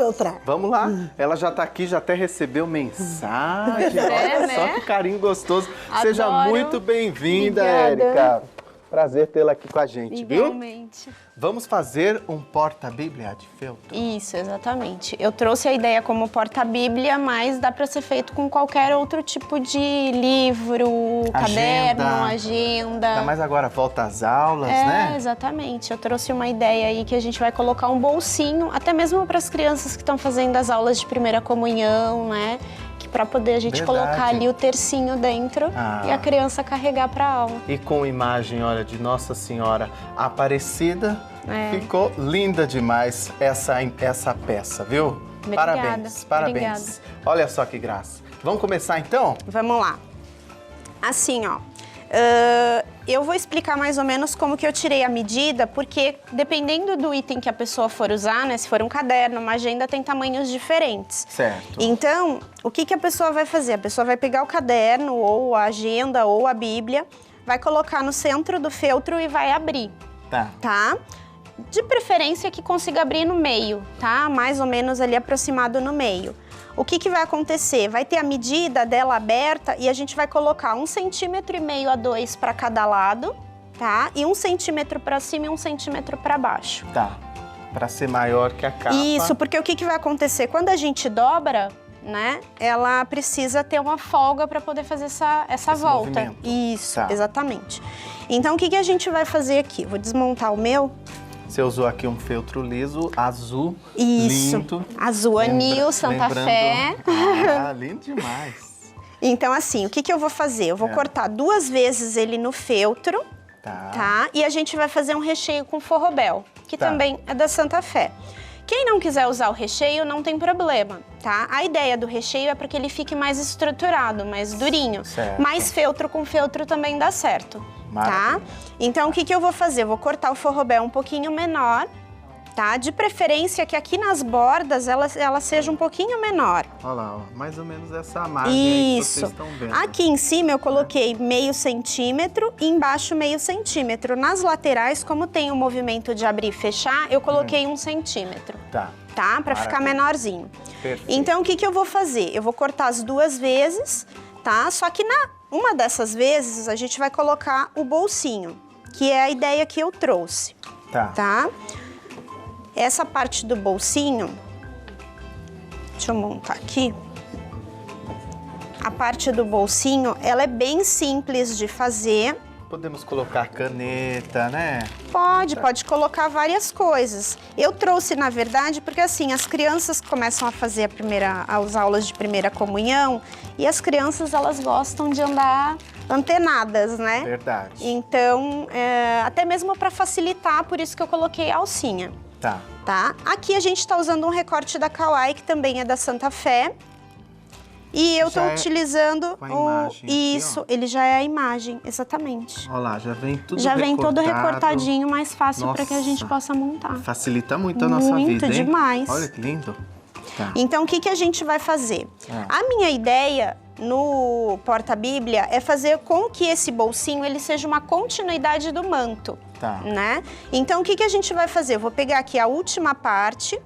feltrar. Vamos lá. Ela já tá aqui, já até recebeu mensagem. É, Olha né? só que carinho gostoso. Seja Adoro. muito bem-vinda, Obrigada. Érica. Prazer tê-la aqui com a gente, viu? Igualmente. Vamos fazer um porta-bíblia de feltro? Isso, exatamente. Eu trouxe a ideia como porta-bíblia, mas dá para ser feito com qualquer outro tipo de livro, caderno, agenda. Ainda mais agora, volta às aulas, É, né? exatamente. Eu trouxe uma ideia aí que a gente vai colocar um bolsinho, até mesmo para as crianças que estão fazendo as aulas de primeira comunhão, né? Para poder a gente Verdade. colocar ali o tercinho dentro e a criança carregar para aula. E com imagem, olha, de Nossa Senhora Aparecida, ficou linda demais essa peça, viu? Obrigada. Parabéns, parabéns. Obrigada. Olha só que graça. Vamos começar então? Vamos lá. Assim, ó. Eu vou explicar mais ou menos como que eu tirei a medida, porque dependendo do item que a pessoa for usar, né? Se for um caderno, uma agenda, tem tamanhos diferentes. Certo. Então, o que que a pessoa vai fazer? A pessoa vai pegar o caderno, ou a agenda, ou a Bíblia, vai colocar no centro do feltro e vai abrir, tá? De preferência que consiga abrir no meio, tá? Mais ou menos ali aproximado no meio. O que que vai acontecer? Vai ter a medida dela aberta e a gente vai colocar 1,5 centímetro a 2 para cada lado, tá? E 1 centímetro para cima e 1 centímetro para baixo. Tá. Para ser maior que a capa. Isso, porque o que que vai acontecer? Quando a gente dobra, né? Ela precisa ter uma folga para poder fazer essa volta. Movimento. Isso, Tá. Exatamente. Então, o que que a gente vai fazer aqui? Vou desmontar o meu. Você usou aqui um feltro liso, azul, Isso. lindo. Azul Anil, Santa Fé. Ah, lindo demais. Então, assim, o que que eu vou fazer? Eu vou cortar 2 vezes ele no feltro, tá? E a gente vai fazer um recheio com forrobel, que também é da Santa Fé. Quem não quiser usar o recheio, não tem problema, tá? A ideia do recheio é para que ele fique mais estruturado, mais durinho. Certo. Mas feltro com feltro também dá certo, Maravilha. tá? Então, o que que eu vou fazer? Eu vou cortar o forrobel um pouquinho menor, tá? De preferência que aqui nas bordas ela seja um pouquinho menor. Olha lá, ó, mais ou menos essa margem aí que vocês estão vendo. Aqui em cima eu coloquei 0,5 centímetro e embaixo 0,5 centímetro. Nas laterais, como tem o movimento de abrir e fechar, eu coloquei 1 centímetro. Tá. Tá? Pra ficar menorzinho. Perfeito. Então, o que que eu vou fazer? Eu vou cortar as 2 vezes, tá? Só que uma dessas vezes, a gente vai colocar o bolsinho, que é a ideia que eu trouxe, tá? Essa parte do bolsinho, deixa eu montar aqui. A parte do bolsinho, ela é bem simples de fazer. Podemos colocar caneta, né? Pode colocar várias coisas. Eu trouxe, na verdade, porque assim, as crianças começam a fazer as aulas de primeira comunhão e as crianças, elas gostam de andar antenadas, né? Verdade. Então, até mesmo para facilitar, por isso que eu coloquei a alcinha. Tá? Aqui a gente tá usando um recorte da Kawai, que também é da Santa Fé. E eu tô utilizando com a imagem isso, aqui, ó. ele já é a imagem, exatamente. Olha lá, já vem tudo Já vem todo recortado. recortadinho, mais fácil para que a gente Nossa, possa montar. Facilita muito a nossa vida, Muito hein? demais. Olha que lindo. Tá. Então, o que que a gente vai fazer? A minha ideia no porta-bíblia é fazer com que esse bolsinho ele seja uma continuidade do manto, né? Então, o que que a gente vai fazer? Eu vou pegar aqui a última parte,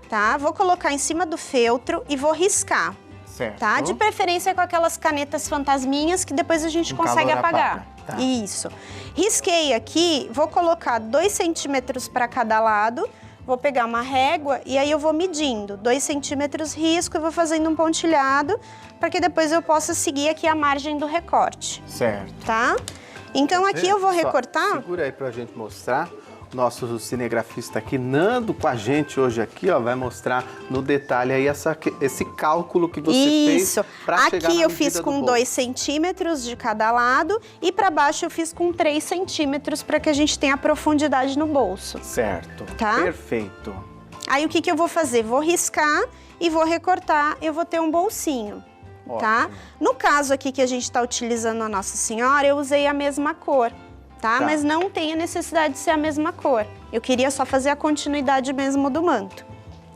tá? Vou colocar em cima do feltro e vou riscar. Certo. Tá? De preferência com aquelas canetas fantasminhas que depois a gente consegue apagar. Tá. Isso. Risquei aqui, vou colocar 2 centímetros para cada lado, vou pegar uma régua e aí eu vou medindo. 2 centímetros risco e vou fazendo um pontilhado para que depois eu possa seguir aqui a margem do recorte. Certo. Tá? Então aqui eu vou recortar. Segura aí pra gente mostrar. Nosso cinegrafista aqui, Nando, com a gente hoje aqui, ó, vai mostrar no detalhe aí esse cálculo que você fez para chegar na Aqui eu medida fiz com do 2 centímetros de cada lado e para baixo eu fiz com 3 centímetros para que a gente tenha profundidade no bolso. Certo. Tá? Perfeito. Aí o que que eu vou fazer? Vou riscar e vou recortar, eu vou ter um bolsinho. Tá? No caso aqui que a gente está utilizando a Nossa Senhora, eu usei a mesma cor. Tá? Mas não tem a necessidade de ser a mesma cor. Eu queria só fazer a continuidade mesmo do manto,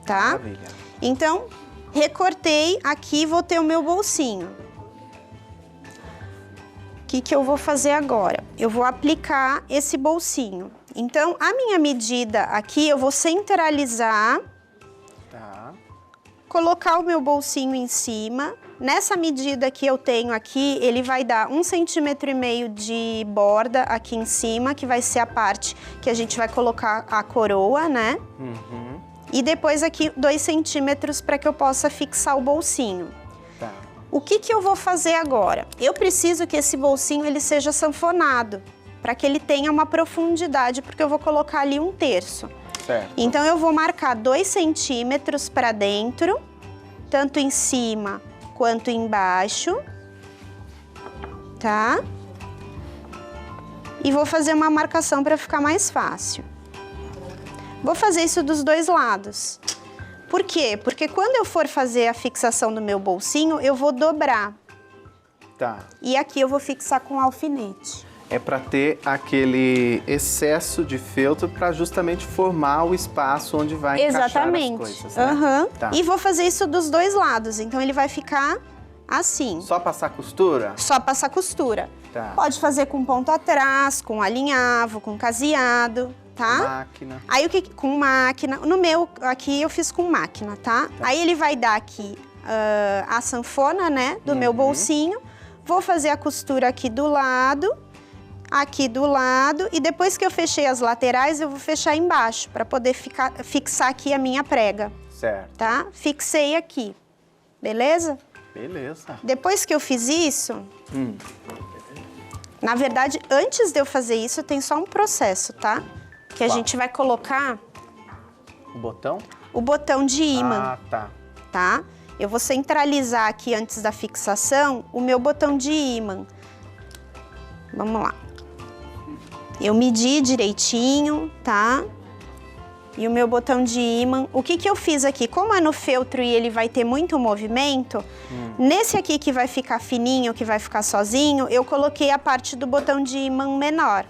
tá? Maravilha. Então, recortei aqui, vou ter o meu bolsinho. O que que eu vou fazer agora? Eu vou aplicar esse bolsinho. Então, a minha medida aqui, eu vou centralizar Tá. Colocar o meu bolsinho em cima. Nessa medida que eu tenho aqui, ele vai dar 1,5 cm de borda aqui em cima, que vai ser a parte que a gente vai colocar a coroa, né? Uhum. E depois aqui 2 centímetros para que eu possa fixar o bolsinho. Tá. O que eu vou fazer agora? Eu preciso que esse bolsinho ele seja sanfonado, para que ele tenha uma profundidade, porque eu vou colocar ali 1/3. Certo. Então eu vou marcar 2 centímetros para dentro, tanto em cima quanto embaixo, tá? E vou fazer uma marcação para ficar mais fácil. Vou fazer isso dos dois lados. Por quê? Porque quando eu for fazer a fixação do meu bolsinho, eu vou dobrar. Tá. E aqui eu vou fixar com alfinete. É para ter aquele excesso de feltro para justamente formar o espaço onde vai encaixar as coisas, né? Aham. Tá. E vou fazer isso dos dois lados, então ele vai ficar assim. Só passar costura? Só passar costura. Tá. Pode fazer com ponto atrás, com alinhavo, com caseado, tá? Máquina. Aí o que com máquina? No meu aqui eu fiz com máquina, tá? Aí ele vai dar aqui a sanfona, né, do meu bolsinho. Vou fazer a costura aqui do lado e depois que eu fechei as laterais, eu vou fechar embaixo para poder fixar aqui a minha prega. Certo. Tá? Fixei aqui, beleza? Beleza. Depois que eu fiz isso, na verdade, antes de eu fazer isso, tem só um processo, tá? Que a gente vai colocar O botão? o botão de ímã, Ah, tá. tá? Eu vou centralizar aqui antes da fixação o meu botão de ímã. Vamos lá. Eu medi direitinho, tá? E o meu botão de ímã. O que eu fiz aqui? Como é no feltro e ele vai ter muito movimento, nesse aqui que vai ficar fininho, que vai ficar sozinho, eu coloquei a parte do botão de ímã menor,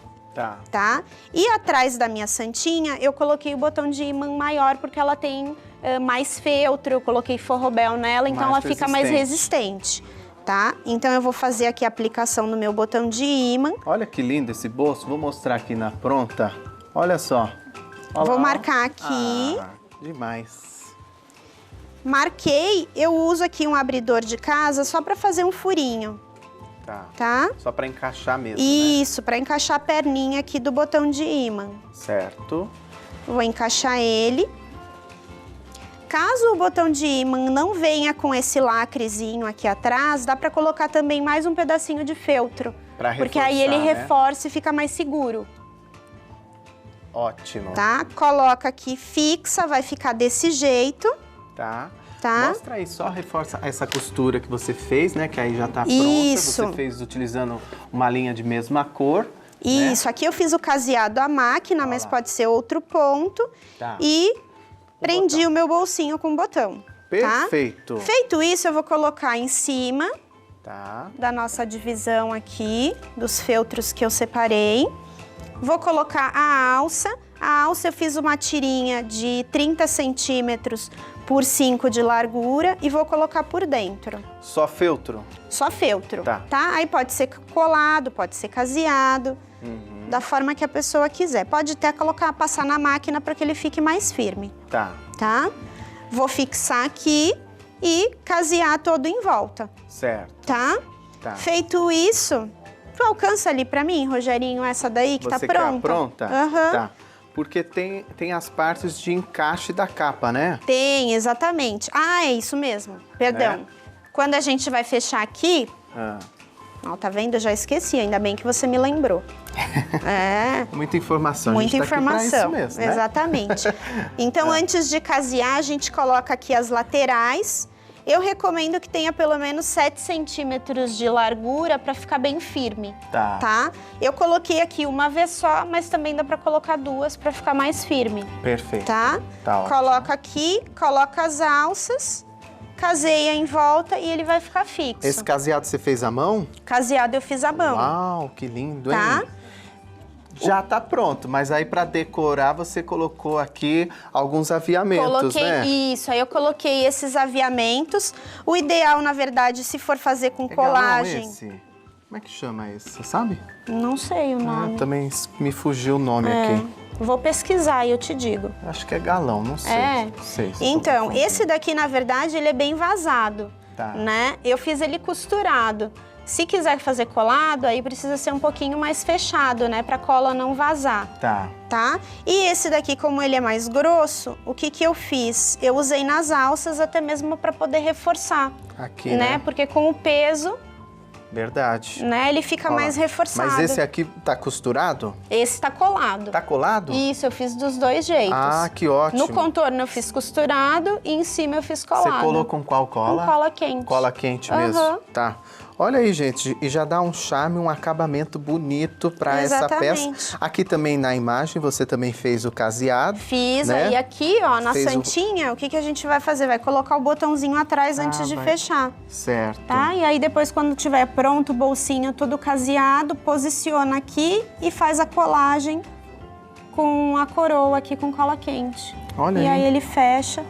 tá? E atrás da minha santinha, eu coloquei o botão de ímã maior, porque ela tem mais feltro, eu coloquei forrobel nela, então ela fica mais resistente. Tá? Então eu vou fazer aqui a aplicação no meu botão de ímã. Olha que lindo esse bolso, vou mostrar aqui na pronta. Olha só. Olha vou lá, marcar aqui. Ah, demais. Marquei, eu uso aqui um abridor de casa só para fazer um furinho. Tá? Só para encaixar mesmo, Isso, para encaixar a perninha aqui do botão de ímã. Certo. Vou encaixar ele. Caso o botão de ímã não venha com esse lacrezinho aqui atrás, dá para colocar também mais um pedacinho de feltro. Pra reforçar, porque aí ele né? reforça e fica mais seguro. Ótimo. Tá? Coloca aqui, fixa, vai ficar desse jeito. Tá. Tá? Mostra aí, só reforça essa costura que você fez, né? Que aí já tá pronta. Isso. Você fez utilizando uma linha de mesma cor. Isso, né? aqui eu fiz o caseado à máquina, mas pode ser outro ponto. Tá. E prendi o meu bolsinho com o botão. Perfeito. Tá? Feito isso, eu vou colocar em cima da nossa divisão aqui, dos feltros que eu separei. Vou colocar a alça. A alça eu fiz uma tirinha de 30 centímetros por 5 de largura e vou colocar por dentro. Só feltro? Só feltro, tá? Aí pode ser colado, pode ser caseado, da forma que a pessoa quiser. Pode até passar na máquina para que ele fique mais firme. Tá? Vou fixar aqui e casear todo em volta. Certo. Tá? Feito isso, tu alcança ali para mim, Rogerinho, essa daí que tá pronta? Você quer pronta? Tá. Porque tem as partes de encaixe da capa, né? Tem, exatamente. Ah, é isso mesmo. Perdão. Quando a gente vai fechar aqui... Ó, tá vendo? Eu já esqueci, ainda bem que você me lembrou. Muita informação. Muita a gente informação. tá aqui pra isso mesmo, né? Exatamente. Então, antes de casear, a gente coloca aqui as laterais. Eu recomendo que tenha pelo menos 7 centímetros de largura para ficar bem firme. Tá? Eu coloquei aqui uma vez só, mas também dá para colocar duas para ficar mais firme. Perfeito. Tá? Coloca aqui, coloca as alças, caseia em volta e ele vai ficar fixo. Esse caseado você fez à mão? Caseado eu fiz à mão. Uau, que lindo, hein? Já tá pronto, mas aí para decorar você colocou aqui alguns aviamentos, né? Isso, aí eu coloquei esses aviamentos. O ideal, na verdade, se for fazer com colagem... Esse. Como é que chama esse, você sabe? Não sei o nome. Também me fugiu o nome aqui. Vou pesquisar e eu te digo. Acho que é galão, não sei. Sei, então, esse daqui, na verdade, ele é bem vazado, tá, né? Eu fiz ele costurado. Se quiser fazer colado, aí precisa ser um pouquinho mais fechado, né? Pra cola não vazar. Tá? E esse daqui, como ele é mais grosso, o que que eu fiz? Eu usei nas alças até mesmo pra poder reforçar. Aqui, né? Porque com o peso... Verdade. Né? Ele fica mais reforçado. Mas esse aqui tá costurado? Esse tá colado. Tá colado? Isso, eu fiz dos dois jeitos. Ah, que ótimo. No contorno eu fiz costurado e em cima eu fiz colado. Você colou com qual cola? Com cola quente. Cola quente mesmo. Tá. Olha aí, gente, e já dá um charme, um acabamento bonito para essa peça. Aqui também na imagem você também fez o caseado. Fiz, né? Aí aqui, ó, na santinha, o que que a gente vai fazer? Vai colocar o botãozinho atrás antes de fechar. Certo. Tá? E aí depois, quando tiver pronto o bolsinho todo caseado, posiciona aqui e faz a colagem com a coroa aqui com cola quente. Olha e aí ele fecha.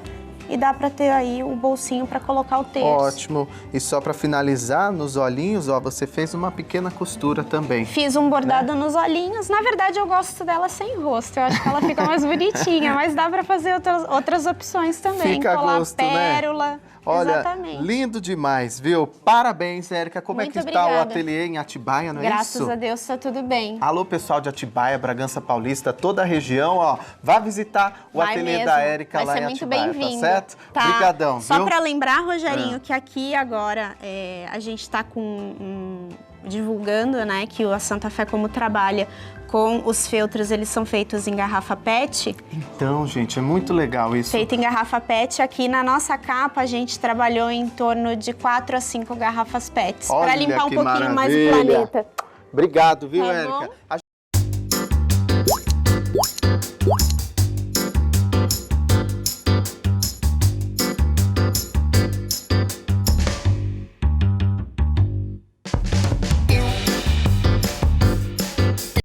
E dá pra ter aí o bolsinho pra colocar o terço. Ótimo. E só pra finalizar, nos olhinhos, ó, você fez uma pequena costura também. Fiz um bordado nos olhinhos. Na verdade, eu gosto dela sem rosto. Eu acho que ela fica mais bonitinha. Mas dá pra fazer outras opções também. Fica colar a gosto, pérola. Né? Olha, exatamente. Lindo demais, viu? Parabéns, Érica. Como Muito é que obrigada. está o ateliê em Atibaia, não é Graças isso? a Deus, tá tudo bem. Alô, pessoal de Atibaia, Bragança Paulista, toda a região, ó. Vá visitar o ateliê mesmo. da Érica lá em muito Atibaia, bem-vindo. tá certo? Tá. Obrigadão, Só viu? pra lembrar, Rogerinho, que aqui agora a gente tá divulgando, né, que a Santa Fé como trabalha com os feltros, eles são feitos em garrafa PET. Então, gente, é muito legal isso. Feito em garrafa PET. Aqui na nossa capa, a gente trabalhou em torno de 4 a 5 garrafas PETs. Para limpar um pouquinho mais o planeta. Obrigado, viu, Tá Érica? bom?